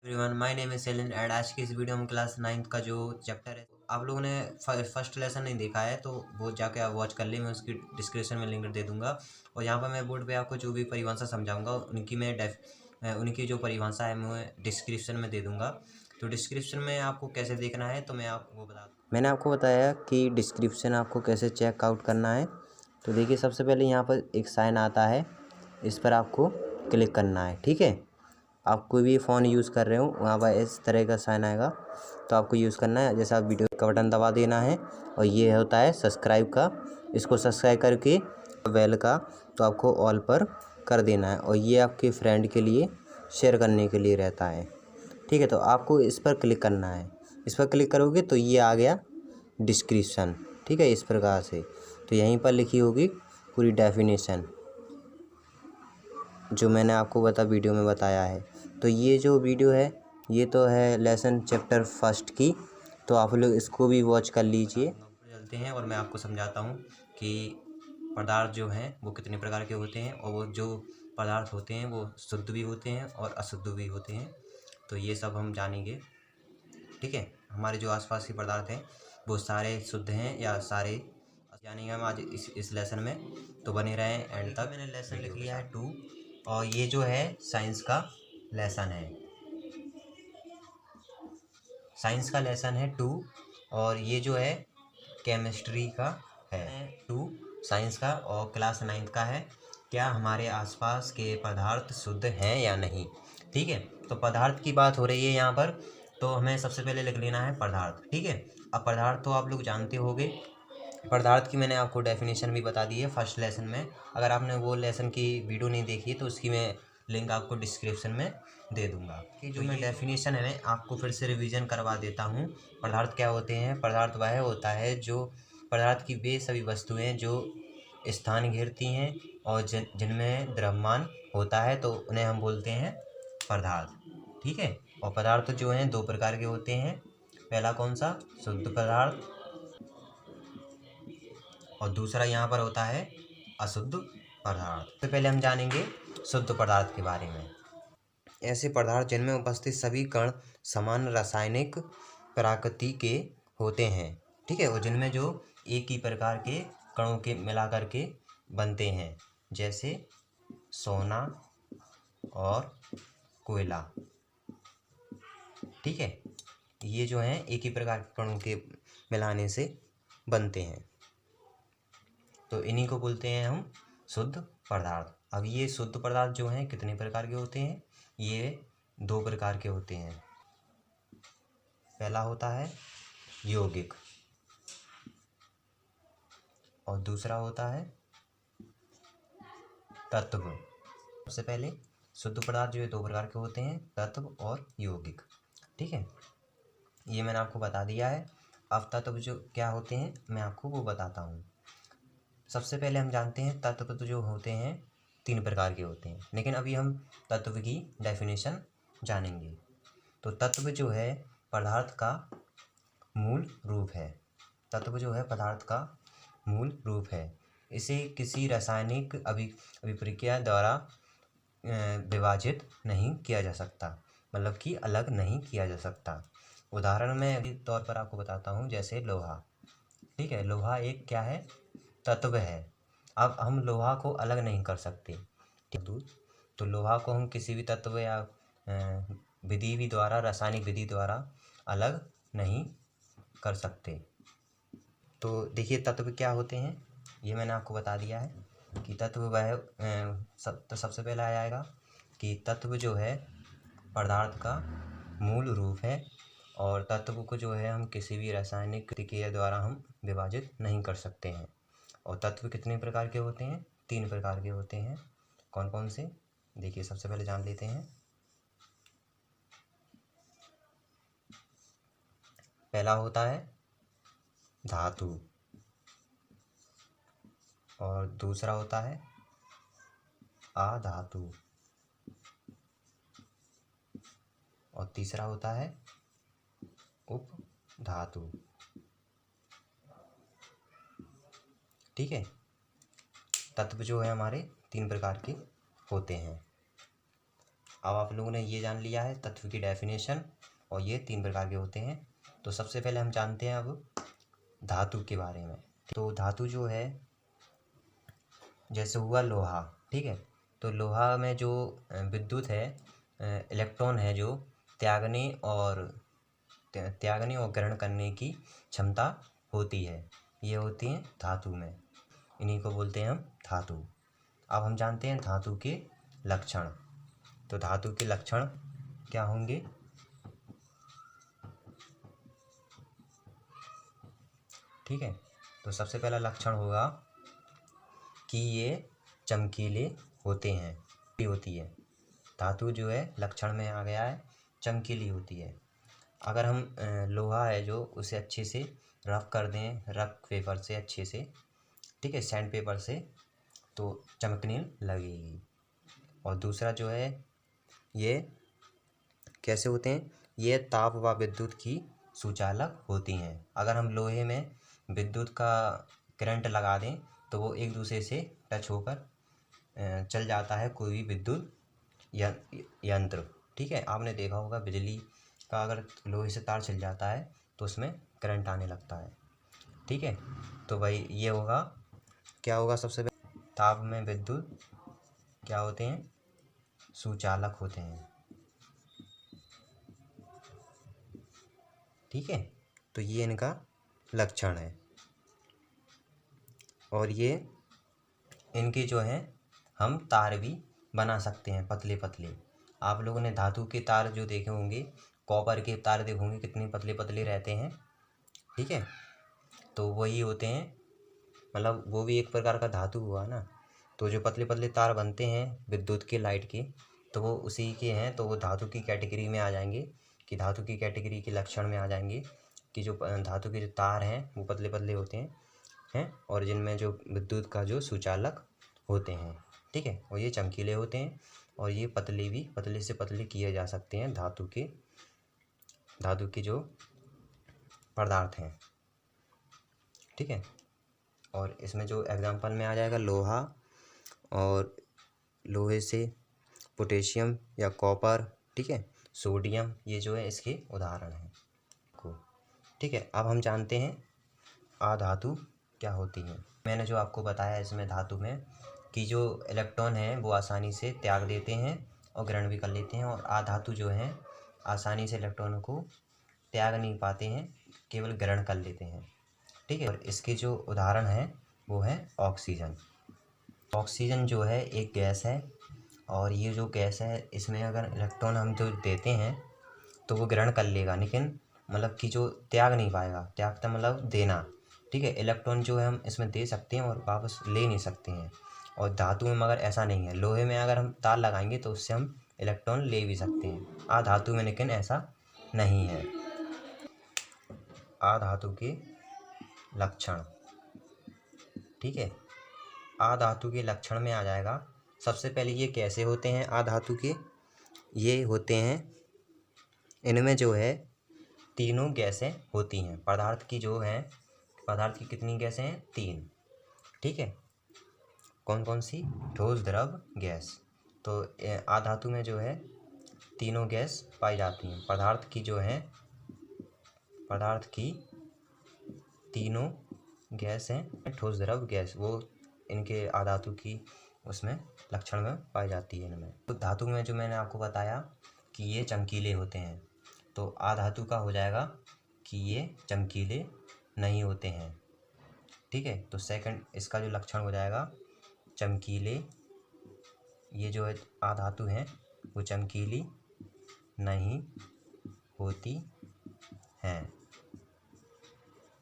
Everyone, my name is Celine and आज की इस वीडियो में क्लास 9th का जो चैप्टर है, आप लोगों ने फर्स्ट लेसन नहीं देखा है तो वो जाके आप वॉच कर ले। मैं उसकी डिस्क्रिप्शन में लिंक दे दूंगा और यहाँ पर मैं बोर्ड पे आपको जो भी परिभाषा समझाऊंगा उनकी जो परिभाषा है मैं डिस्क्रिप्शन में दे दूंगा। तो डिस्क्रिप्शन में आपको कैसे देखना है तो मैं आपको बता दूँ। मैंने आपको बताया कि डिस्क्रिप्शन आपको कैसे चेकआउट करना है। तो देखिए, सबसे पहले यहाँ पर एक साइन आता है, इस पर आपको क्लिक करना है। ठीक है, आप कोई भी फ़ोन यूज़ कर रहे हो वहाँ पर इस तरह का साइन आएगा तो आपको यूज़ करना है। जैसे आप वीडियो का बटन दबा देना है और ये होता है सब्सक्राइब का, इसको सब्सक्राइब करके बेल का तो आपको ऑल पर कर देना है और ये आपके फ्रेंड के लिए शेयर करने के लिए रहता है। ठीक है, तो आपको इस पर क्लिक करना है। इस पर क्लिक करोगे तो ये आ गया डिस्क्रिप्शन। ठीक है, इस प्रकार से तो यहीं पर लिखी होगी पूरी डेफिनेशन जो मैंने आपको वीडियो में बताया है। तो ये जो वीडियो है ये तो है लेसन चैप्टर फर्स्ट की, तो आप लोग इसको भी वॉच कर लीजिए। चलते हैं और मैं आपको समझाता हूँ कि पदार्थ जो हैं वो कितने प्रकार के होते हैं और वो जो पदार्थ होते हैं वो शुद्ध भी होते हैं और अशुद्ध भी होते हैं। तो ये सब हम जानेंगे। ठीक है, हमारे जो आसपास के पदार्थ हैं वो सारे शुद्ध हैं या सारे जानेंगे हम आज इस लेसन में। तो बने रहें एंड तक। मैंने लेसन लिख लिया है 2 और ये जो है साइंस का लेसन है। साइंस का लेसन है 2 और ये जो है केमिस्ट्री का है 2 साइंस का और क्लास 9th का है। क्या हमारे आसपास के पदार्थ शुद्ध हैं या नहीं। ठीक है, तो पदार्थ की बात हो रही है यहाँ पर, तो हमें सबसे पहले लिख लेना है पदार्थ। ठीक है, अब पदार्थ तो आप लोग जानते होंगे। पदार्थ की मैंने आपको डेफिनेशन भी बता दी है फर्स्ट लेसन में। अगर आपने वो लेसन की वीडियो नहीं देखी है तो उसकी मैं लिंक आपको डिस्क्रिप्शन में दे दूंगा। कि जो मैं डेफिनेशन है मैं आपको फिर से रिवीजन करवा देता हूँ। पदार्थ क्या होते हैं। पदार्थ वह होता है जो पदार्थ की वे सभी वस्तुएं जो स्थान घेरती हैं और जिनमें द्रव्यमान होता है तो उन्हें हम बोलते हैं पदार्थ। ठीक है, और पदार्थ जो हैं 2 प्रकार के होते हैं। पहला कौन सा, शुद्ध पदार्थ, और दूसरा यहाँ पर होता है अशुद्ध पदार्थ। तो पहले हम जानेंगे शुद्ध पदार्थ के बारे में। ऐसे पदार्थ जिनमें उपस्थित सभी कण समान रासायनिक प्रकृति के होते हैं। ठीक है, और जिनमें जो एक ही प्रकार के कणों के मिलाकर के बनते हैं, जैसे सोना और कोयला। ठीक है, ये जो हैं एक ही प्रकार के कणों के मिलाने से बनते हैं, तो इन्हीं को बोलते हैं हम शुद्ध पदार्थ। अब ये शुद्ध पदार्थ जो हैं कितने प्रकार के होते हैं, ये 2 प्रकार के होते हैं। पहला होता है यौगिक और दूसरा होता है तत्व। सबसे पहले शुद्ध पदार्थ जो है 2 प्रकार के होते हैं, तत्व और यौगिक। ठीक है, ये मैंने आपको बता दिया है। अब तत्व जो क्या होते हैं मैं आपको वो बताता हूँ। सबसे पहले हम जानते हैं तत्व तो जो होते हैं 3 प्रकार के होते हैं, लेकिन अभी हम तत्व की डेफिनेशन जानेंगे। तो तत्व जो है पदार्थ का मूल रूप है। तत्व जो है पदार्थ का मूल रूप है। इसे किसी रासायनिक अभिक्रिया द्वारा विभाजित नहीं किया जा सकता, मतलब कि अलग नहीं किया जा सकता। उदाहरण में के तौर पर आपको बताता हूँ, जैसे लोहा। ठीक है, लोहा एक क्या है, तत्व है। अब हम लोहा को अलग नहीं कर सकते। तो लोहा को हम किसी भी तत्व या विधि द्वारा, रासायनिक विधि द्वारा अलग नहीं कर सकते। तो देखिए तत्व क्या होते हैं, ये मैंने आपको बता दिया है कि तत्व वह तो सबसे पहला आएगा कि तत्व जो है पदार्थ का मूल रूप है और तत्व को जो है हम किसी भी रासायनिक प्रतिक्रिया द्वारा हम विभाजित नहीं कर सकते हैं। और तत्व कितने प्रकार के होते हैं, 3 प्रकार के होते हैं। कौन कौन से, देखिए सबसे पहले जान लेते हैं। पहला होता है धातु और दूसरा होता है अधातु और तीसरा होता है उपधातु। ठीक है, तत्व जो है हमारे 3 प्रकार के होते हैं। अब आप लोगों ने ये जान लिया है तत्व की डेफिनेशन, और ये 3 प्रकार के होते हैं। तो सबसे पहले हम जानते हैं अब धातु के बारे में। तो धातु जो है, जैसे हुआ लोहा, ठीक है, तो लोहा में जो विद्युत है, इलेक्ट्रॉन है, जो त्यागने और ग्रहण करने की क्षमता होती है, ये होती हैं धातु में। इन्हीं को बोलते हैं हम धातु। अब हम जानते हैं धातु के लक्षण। तो धातु के लक्षण क्या होंगे? ठीक है, तो सबसे पहला लक्षण होगा कि ये चमकीले होते हैं, होती है। धातु जो है लक्षण में आ गया है, चमकीली होती है। अगर हम लोहा है जो, उसे अच्छे से रफ कर दें, रफ पेपर से अच्छे से, ठीक है, सैंड पेपर से, तो चमकने लगेगी। और दूसरा जो है, ये कैसे होते हैं? ये ताप व विद्युत की सुचालक होती हैं। अगर हम लोहे में विद्युत का करंट लगा दें तो वो एक दूसरे से टच होकर चल जाता है कोई भी विद्युत यंत्र, ठीक है। आपने देखा होगा बिजली का अगर लोहे से तार छिल जाता है तो उसमें करंट आने लगता है, ठीक है। तो भाई ये होगा, क्या होगा? सबसे पहले ताप में विद्युत क्या होते हैं? सुचालक होते हैं, ठीक है। तो ये इनका लक्षण है। और ये इनके जो हैं हम तार भी बना सकते हैं, पतले पतले। आप लोगों ने धातु के तार जो देखे होंगे, कॉपर के तार देखे होंगे, कितने पतले पतले रहते हैं, ठीक है। तो वही होते हैं, मतलब वो भी एक प्रकार का धातु हुआ ना। तो जो पतले पतले तार बनते हैं विद्युत के, लाइट के, तो वो उसी के हैं। तो वो धातु की कैटेगरी में आ जाएंगे, कि धातु की कैटेगरी के लक्षण में आ जाएंगे, कि जो धातु के जो तार हैं वो पतले पतले होते हैं और जिनमें जो विद्युत का जो सुचालक होते हैं, ठीक है। और ये चमकीले होते हैं, और ये पतले भी, पतले से पतले किए जा सकते हैं धातु के जो पदार्थ हैं, ठीक है। और इसमें जो एग्जाम्पल में आ जाएगा लोहा, और लोहे से पोटेशियम या कॉपर, ठीक है, सोडियम, ये जो है इसके उदाहरण हैं को, ठीक है। अब हम जानते हैं अधातु क्या होती है। मैंने जो आपको बताया इसमें धातु में कि जो इलेक्ट्रॉन हैं वो आसानी से त्याग देते हैं और ग्रहण भी कर लेते हैं, और अधातु जो हैं आसानी से इलेक्ट्रॉनों को त्याग नहीं पाते हैं, केवल ग्रहण कर लेते हैं, ठीक है। और इसके जो उदाहरण हैं वो है ऑक्सीजन। ऑक्सीजन जो है एक गैस है, और ये जो गैस है इसमें अगर इलेक्ट्रॉन हम जो देते हैं तो वो ग्रहण कर लेगा, लेकिन मतलब कि जो त्याग नहीं पाएगा, त्यागता मतलब देना, ठीक है। इलेक्ट्रॉन जो है हम इसमें दे सकते हैं और वापस ले नहीं सकते हैं। और धातु में मगर ऐसा नहीं है। लोहे में अगर हम तार लगाएंगे तो उससे हम इलेक्ट्रॉन ले भी सकते हैं, अधातु में लेकिन ऐसा नहीं है। अधातु के लक्षण, ठीक है। अधातु के लक्षण में आ जाएगा, सबसे पहले ये कैसे होते हैं अधातु के? ये होते हैं, इनमें जो है तीनों गैसें होती हैं। पदार्थ की कितनी गैसें हैं? 3, ठीक है। कौन कौन सी? ठोस, द्रव, गैस। तो अधातु में जो है तीनों गैस पाई जाती हैं। पदार्थ की तीनों गैस हैं, ठोस, द्रव, गैस, वो इनके अधातु की उसमें लक्षण में पाई जाती है इनमें। तो धातु में जो मैंने आपको बताया कि ये चमकीले होते हैं, तो अधातु का हो जाएगा कि ये चमकीले नहीं होते हैं, ठीक है। तो सेकंड इसका जो लक्षण हो जाएगा चमकीले, ये जो अधातु हैं वो चमकीली नहीं होती हैं।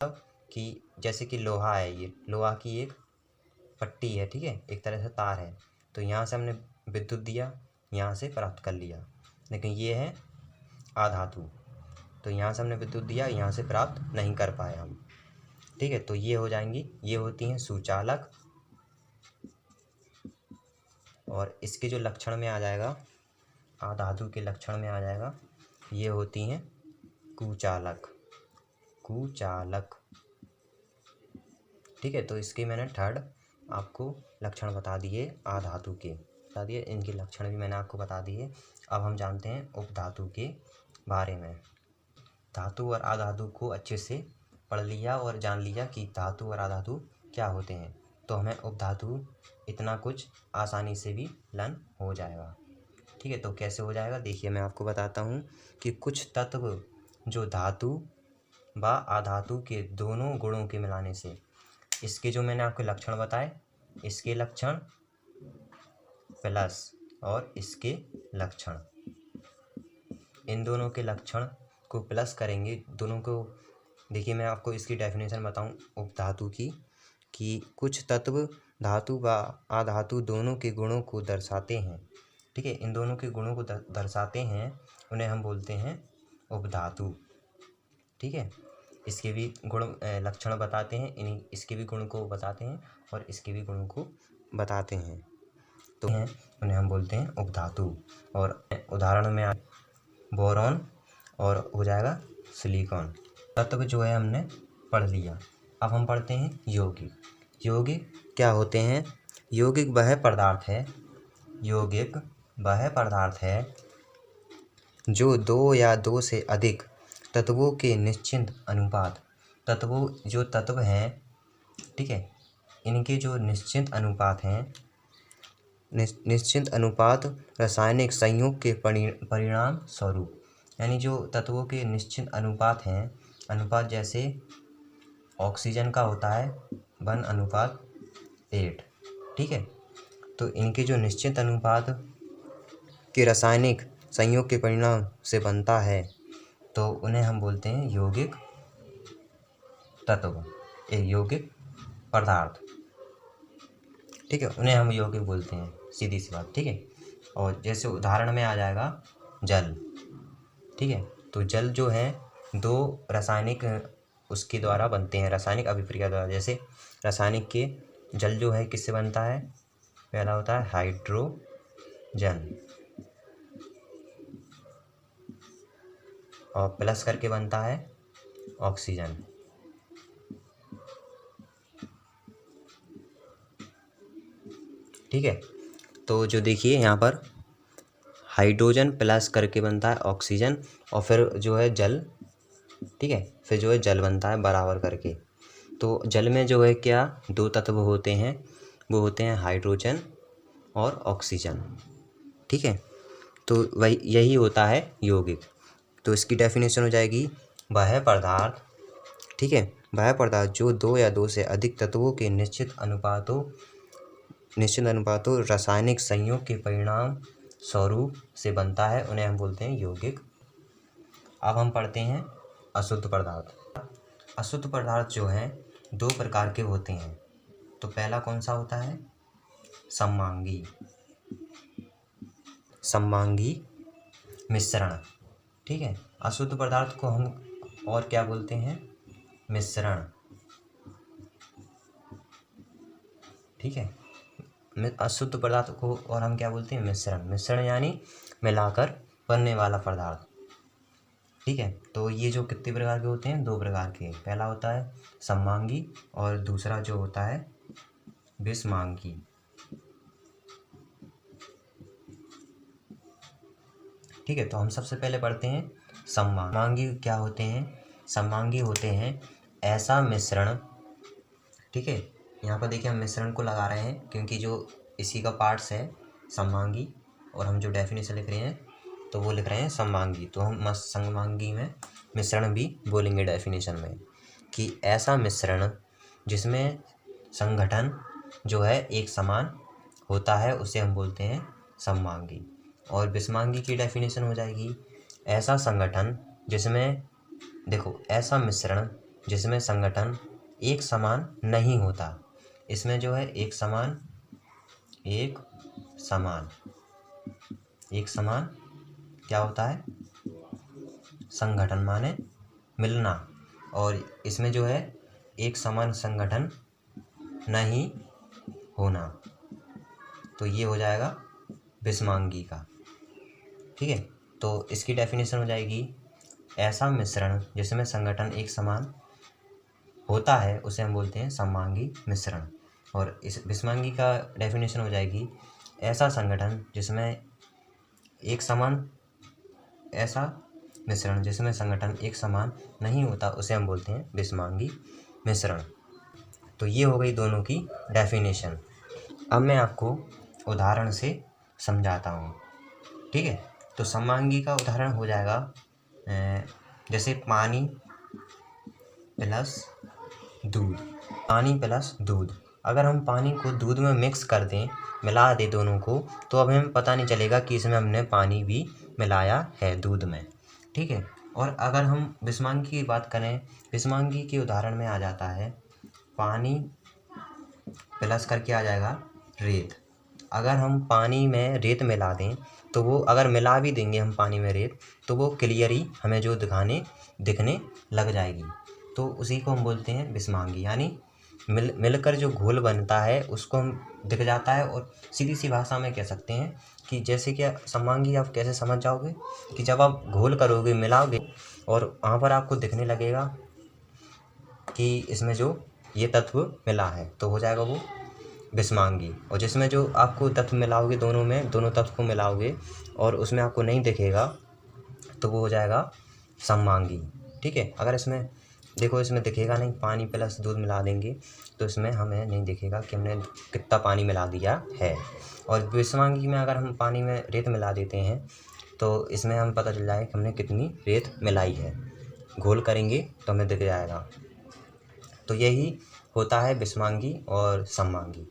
मतलब कि जैसे कि लोहा है, ये लोहा की एक पट्टी है, ठीक है, एक तरह से तार है। तो यहाँ से हमने विद्युत दिया, यहाँ से प्राप्त कर लिया, लेकिन ये है अधातु, तो यहाँ से हमने विद्युत दिया, यहाँ से प्राप्त नहीं कर पाए हम, ठीक है। तो ये हो जाएंगी, ये होती हैं सुचालक। और इसके जो लक्षण में आ जाएगा, अधातु के लक्षण में आ जाएगा, ये होती हैं कुचालक, ठीक है। तो इसके मैंने थर्ड आपको लक्षण बता दिए अधातु के, इनके लक्षण भी मैंने आपको बता दिए। अब हम जानते हैं उपधातु के बारे में। धातु और अधातु को अच्छे से पढ़ लिया और जान लिया कि धातु और अधातु क्या होते हैं, तो हमें उपधातु इतना कुछ आसानी से भी लर्न हो जाएगा। ठीक है, तो कैसे हो जाएगा देखिए, मैं आपको बताता हूँ कि कुछ तत्व जो धातु व अधातु के दोनों गुणों के मिलाने से, इसके जो मैंने आपके लक्षण बताए, इसके लक्षण प्लस और इसके लक्षण, इन दोनों के लक्षण को प्लस करेंगे, दोनों को। देखिए मैं आपको इसकी डेफिनेशन बताऊं उपधातु की, कि कुछ तत्व धातु व अधातु दोनों के गुणों को दर्शाते हैं। ठीक है, इन दोनों के गुणों को दर्शाते हैं, उन्हें हम बोलते हैं उपधातु। ठीक है, इसके भी गुण लक्षण बताते हैं, इसके भी गुण को बताते हैं और इसके भी गुणों को बताते हैं, तो उन्हें हम बोलते हैं उपधातु। और उदाहरण में बोरॉन और हो जाएगा सिलिकॉन। तत्व जो है हमने पढ़ लिया। अब हम पढ़ते हैं यौगिक। यौगिक क्या होते हैं? यौगिक वह पदार्थ है, यौगिक वह पदार्थ है जो दो या दो से अधिक तत्वों के निश्चित अनुपात, जो तत्व हैं, ठीक है, इनके जो निश्चित अनुपात हैं, निश्चित अनुपात रासायनिक संयोग के परिणाम स्वरूप, यानी जो तत्वों के निश्चित अनुपात हैं, अनुपात जैसे ऑक्सीजन का होता है 1:8। ठीक है, तो इनके जो निश्चित अनुपात के रासायनिक संयोग के परिणाम से बनता है, तो उन्हें हम बोलते हैं यौगिक तत्व, एक यौगिक पदार्थ। ठीक है, उन्हें हम यौगिक बोलते हैं, सीधी सी बात। ठीक है, और जैसे उदाहरण में आ जाएगा जल। ठीक है, तो जल जो है दो रासायनिक उसके द्वारा बनते हैं, रासायनिक अभिक्रिया द्वारा। जैसे रासायनिक के जल जो है किससे बनता है? पहला होता है हाइड्रोजन और प्लस करके बनता है ऑक्सीजन। ठीक है, तो जो देखिए यहाँ पर हाइड्रोजन प्लस करके बनता है ऑक्सीजन और फिर जो है जल। ठीक है, फिर जो है जल बनता है बराबर करके। तो जल में जो है क्या दो तत्व होते हैं, वो होते हैं हाइड्रोजन और ऑक्सीजन। ठीक है, तो वही यही होता है यौगिक। तो इसकी डेफिनेशन हो जाएगी वह पदार्थ, ठीक है, वह पदार्थ जो दो या दो से अधिक तत्वों के निश्चित अनुपातों रासायनिक संयोग के परिणाम स्वरूप से बनता है, उन्हें हम बोलते हैं यौगिक। अब हम पढ़ते हैं अशुद्ध पदार्थ। अशुद्ध पदार्थ जो हैं दो प्रकार के होते हैं। तो पहला कौन सा होता है? सममांगी मिश्रण। ठीक है, अशुद्ध पदार्थ को हम और क्या बोलते हैं? मिश्रण। ठीक है, अशुद्ध पदार्थ को और हम क्या बोलते हैं? मिश्रण। मिश्रण यानी मिलाकर बनने वाला पदार्थ। ठीक है, तो ये जो कितने प्रकार के होते हैं? दो प्रकार के। पहला होता है सममांगी और दूसरा जो होता है विषमांगी। ठीक है, तो हम सबसे पहले पढ़ते हैं सममांगी क्या होते हैं? सममांगी होते हैं ऐसा मिश्रण। ठीक है, यहाँ पर देखिए हम मिश्रण को लगा रहे हैं क्योंकि जो इसी का पार्ट्स है सममांगी, और हम जो डेफिनेशन लिख रहे हैं तो वो लिख रहे हैं सममांगी। तो हम सममांगी में मिश्रण भी बोलेंगे डेफिनेशन में, कि ऐसा मिश्रण जिसमें संगठन जो है एक समान होता है उसे हम बोलते हैं सममांगी। और विषमांगी की डेफिनेशन हो जाएगी ऐसा संगठन जिसमें, देखो, ऐसा मिश्रण जिसमें संगठन एक समान नहीं होता। इसमें जो है एक समान क्या होता है? संगठन माने मिलना, और इसमें जो है एक समान संगठन नहीं होना, तो ये हो जाएगा विषमांगी का। ठीक है, तो इसकी डेफिनेशन हो जाएगी ऐसा मिश्रण जिसमें संगठन एक समान होता है उसे हम बोलते हैं सममांगी मिश्रण। और इस विषमांगी का डेफिनेशन हो जाएगी ऐसा संगठन जिसमें एक समान ऐसा मिश्रण जिसमें संगठन एक समान नहीं होता उसे हम बोलते हैं विषमांगी मिश्रण। तो ये हो गई दोनों की डेफिनेशन। अब मैं आपको उदाहरण से समझाता हूँ, ठीक है। तो सममांगी का उदाहरण हो जाएगा जैसे पानी प्लस दूध। पानी प्लस दूध, अगर हम पानी को दूध में मिक्स कर दें, मिला दें दोनों को, तो अब हमें पता नहीं चलेगा कि इसमें हमने पानी भी मिलाया है दूध में, ठीक है। और अगर हम विषमांगी की बात करें, विषमांगी के उदाहरण में आ जाता है पानी प्लस करके आ जाएगा रेत। अगर हम पानी में रेत मिला दें तो वो, अगर मिला भी देंगे हम पानी में रेत, तो वो क्लियरली हमें जो दिखने लग जाएगी, तो उसी को हम बोलते हैं विषमांगी। यानी मिलकर जो घोल बनता है उसको हम दिख जाता है। और सीधी सी भाषा में कह सकते हैं कि जैसे कि सममांगी आप कैसे समझ जाओगे कि जब आप घोल करोगे, मिलाओगे, और वहाँ पर आपको दिखने लगेगा कि इसमें जो ये तत्व मिला है, तो हो जाएगा वो विषमांगी। और जिसमें जो आपको तत्व मिलाओगे, दोनों तत्व को मिलाओगे और उसमें आपको नहीं दिखेगा, तो वो हो जाएगा सममांगी, ठीक है। अगर इसमें देखो, इसमें दिखेगा नहीं, पानी प्लस दूध मिला देंगे तो इसमें हमें नहीं दिखेगा कि हमने कितना पानी मिला दिया है। और विषमांगी में अगर हम पानी में रेत मिला देते हैं तो इसमें हमें पता चल जाएगा कि हमने कितनी रेत मिलाई है। घोल करेंगे तो हमें दिख जाएगा। तो यही होता है विषमांगी और सममांगी।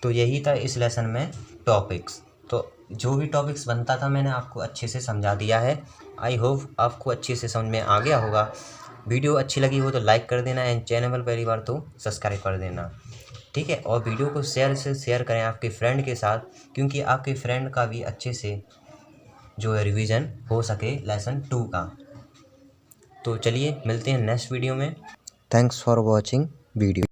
तो यही था इस लेसन में टॉपिक्स। तो जो भी टॉपिक्स बनता था मैंने आपको अच्छे से समझा दिया है। आई होप आपको अच्छे से समझ में आ गया होगा। वीडियो अच्छी लगी हो तो लाइक कर देना, एंड चैनल पहली बार तो सब्सक्राइब कर देना, ठीक है। और वीडियो को शेयर करें आपके फ्रेंड के साथ, क्योंकि आपके फ्रेंड का भी अच्छे से जो है रिवीजन हो सके लेसन 2 का। तो चलिए मिलते हैं नेक्स्ट वीडियो में। Thanks for watching video.